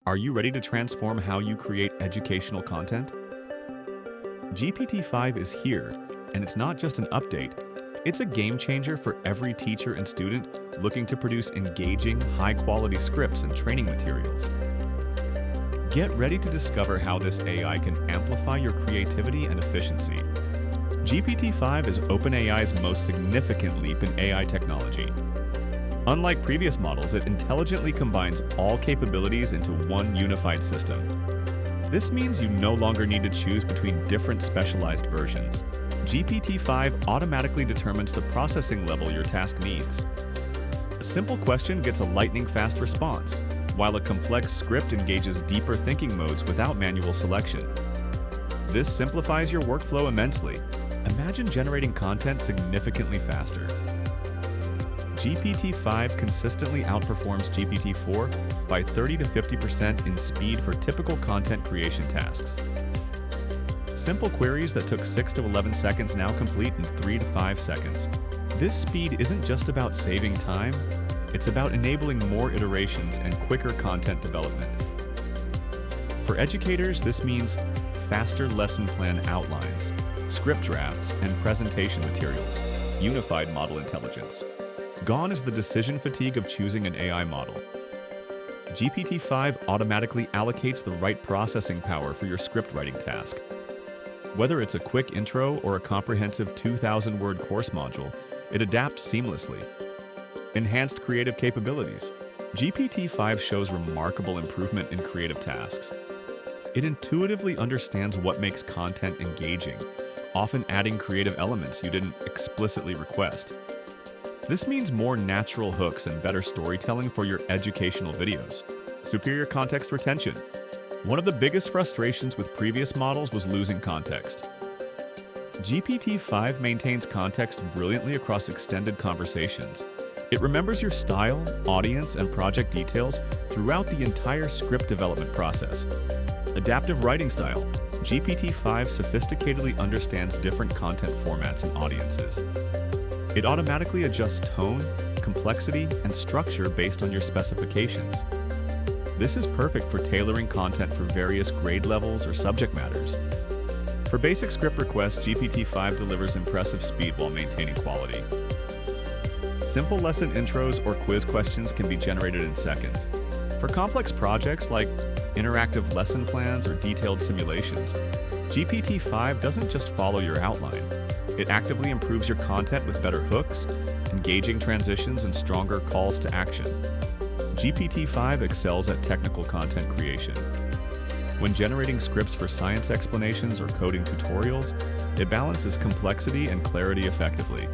Are you ready to transform how you create educational content? GPT-5 is here, and it's not just an update. It's a game changer for every teacher and student looking to produce engaging, high-quality scripts and training materials. Get ready to discover how this AI can amplify your creativity and efficiency. GPT-5 is OpenAI's most significant leap in AI technology. Unlike previous models, it intelligently combines all capabilities into one unified system. This means you no longer need to choose between different specialized versions. GPT-5 automatically determines the processing level your task needs. A simple question gets a lightning-fast response, while a complex script engages deeper thinking modes without manual selection. This simplifies your workflow immensely. Imagine generating content significantly faster. GPT-5 consistently outperforms GPT-4 by 30 to 50% in speed for typical content creation tasks. Simple queries that took 6 to 11 seconds now complete in 3 to 5 seconds. This speed isn't just about saving time, it's about enabling more iterations and quicker content development. For educators, this means faster lesson plan outlines, script drafts, and presentation materials, unified model intelligence. Gone is the decision fatigue of choosing an AI model. GPT-5 automatically allocates the right processing power for your script writing task. Whether it's a quick intro or a comprehensive 2,000-word course module, it adapts seamlessly. Enhanced creative capabilities. GPT-5 shows remarkable improvement in creative tasks. It intuitively understands what makes content engaging, often adding creative elements you didn't explicitly request. This means more natural hooks and better storytelling for your educational videos. Superior context retention. One of the biggest frustrations with previous models was losing context. GPT-5 maintains context brilliantly across extended conversations. It remembers your style, audience, and project details throughout the entire script development process. Adaptive writing style. GPT-5 sophisticatedly understands different content formats and audiences. It automatically adjusts tone, complexity, and structure based on your specifications. This is perfect for tailoring content for various grade levels or subject matters. For basic script requests, GPT-5 delivers impressive speed while maintaining quality. Simple lesson intros or quiz questions can be generated in seconds. For complex projects like interactive lesson plans or detailed simulations, GPT-5 doesn't just follow your outline. It actively improves your content with better hooks, engaging transitions, and stronger calls to action. GPT-5 excels at technical content creation. When generating scripts for science explanations or coding tutorials, it balances complexity and clarity effectively.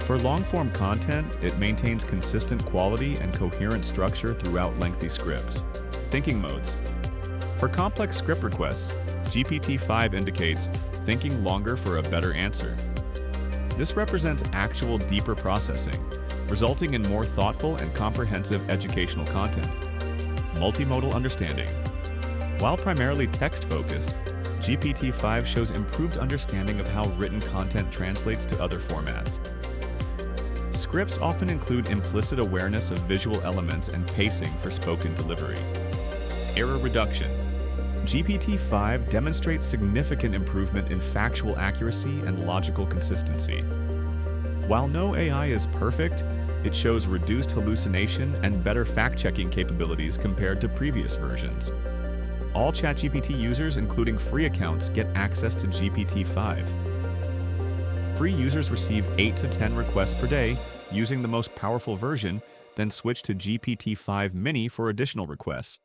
For long-form content, it maintains consistent quality and coherent structure throughout lengthy scripts. Thinking modes. For complex script requests, GPT-5 indicates thinking longer for a better answer. This represents actual deeper processing, resulting in more thoughtful and comprehensive educational content. Multimodal understanding. While primarily text-focused, GPT-5 shows improved understanding of how written content translates to other formats. Scripts often include implicit awareness of visual elements and pacing for spoken delivery. Error reduction. GPT-5 demonstrates significant improvement in factual accuracy and logical consistency. While no AI is perfect, it shows reduced hallucination and better fact-checking capabilities compared to previous versions. All ChatGPT users, including free accounts, get access to GPT-5. Free users receive 8 to 10 requests per day using the most powerful version, then switch to GPT-5 Mini for additional requests.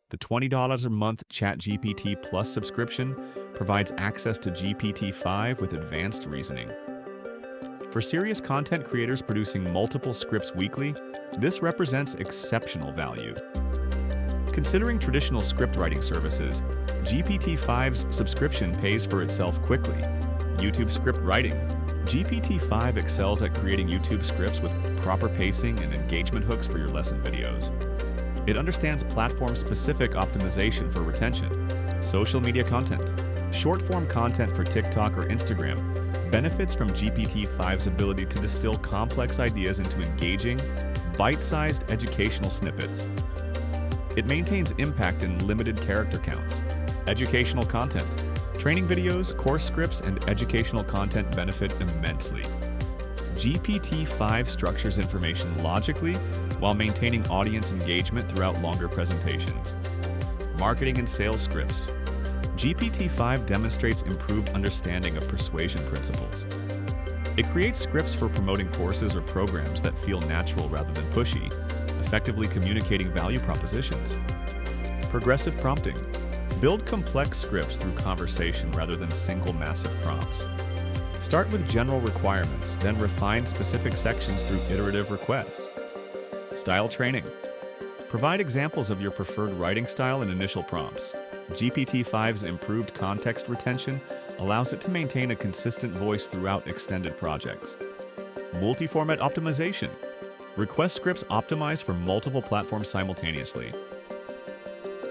The $20 a month ChatGPT Plus subscription provides access to GPT-5 with advanced reasoning. For serious content creators producing multiple scripts weekly, this represents exceptional value. Considering traditional script writing services, GPT-5's subscription pays for itself quickly. YouTube script writing. GPT-5 excels at creating YouTube scripts with proper pacing and engagement hooks for your lesson videos. It understands platform-specific optimization for retention. Social media content. Short-form content for TikTok or Instagram benefits from GPT-5's ability to distill complex ideas into engaging, bite-sized educational snippets. It maintains impact in limited character counts. Educational content. Training videos, course scripts, and educational content benefit immensely. GPT-5 structures information logically while maintaining audience engagement throughout longer presentations. Marketing and sales scripts. GPT-5 demonstrates improved understanding of persuasion principles. It creates scripts for promoting courses or programs that feel natural rather than pushy, effectively communicating value propositions. Progressive prompting. Build complex scripts through conversation rather than single massive prompts. Start with general requirements, then refine specific sections through iterative requests. Style training. Provide examples of your preferred writing style in initial prompts. GPT-5's improved context retention allows it to maintain a consistent voice throughout extended projects. Multi-format optimization. Request scripts optimized for multiple platforms simultaneously.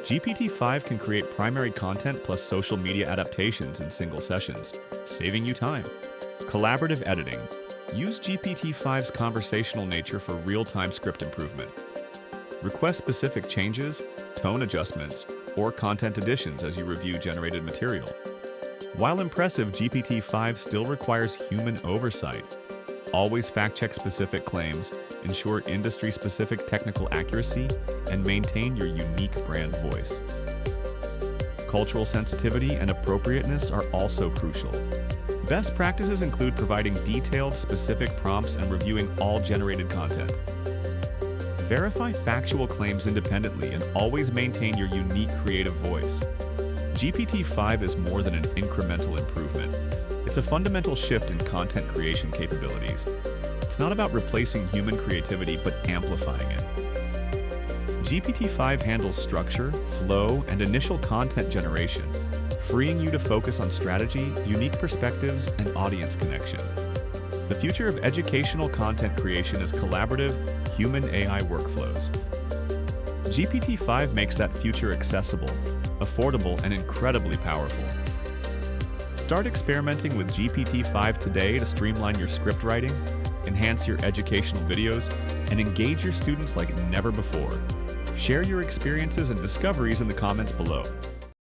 GPT-5 can create primary content plus social media adaptations in single sessions, saving you time. Collaborative editing. Use GPT-5's conversational nature for real-time script improvement. Request specific changes, tone adjustments, or content additions as you review generated material. While impressive, GPT-5 still requires human oversight. Always fact-check specific claims, ensure industry-specific technical accuracy, and maintain your unique brand voice. Cultural sensitivity and appropriateness are also crucial. Best practices include providing detailed, specific prompts and reviewing all generated content. Verify factual claims independently and always maintain your unique creative voice. GPT-5 is more than an incremental improvement. It's a fundamental shift in content creation capabilities. It's not about replacing human creativity, but amplifying it. GPT-5 handles structure, flow, and initial content generation, freeing you to focus on strategy, unique perspectives, and audience connection. The future of educational content creation is collaborative, human-AI workflows. GPT-5 makes that future accessible, affordable, and incredibly powerful. Start experimenting with GPT-5 today to streamline your script writing, enhance your educational videos, and engage your students like never before. Share your experiences and discoveries in the comments below.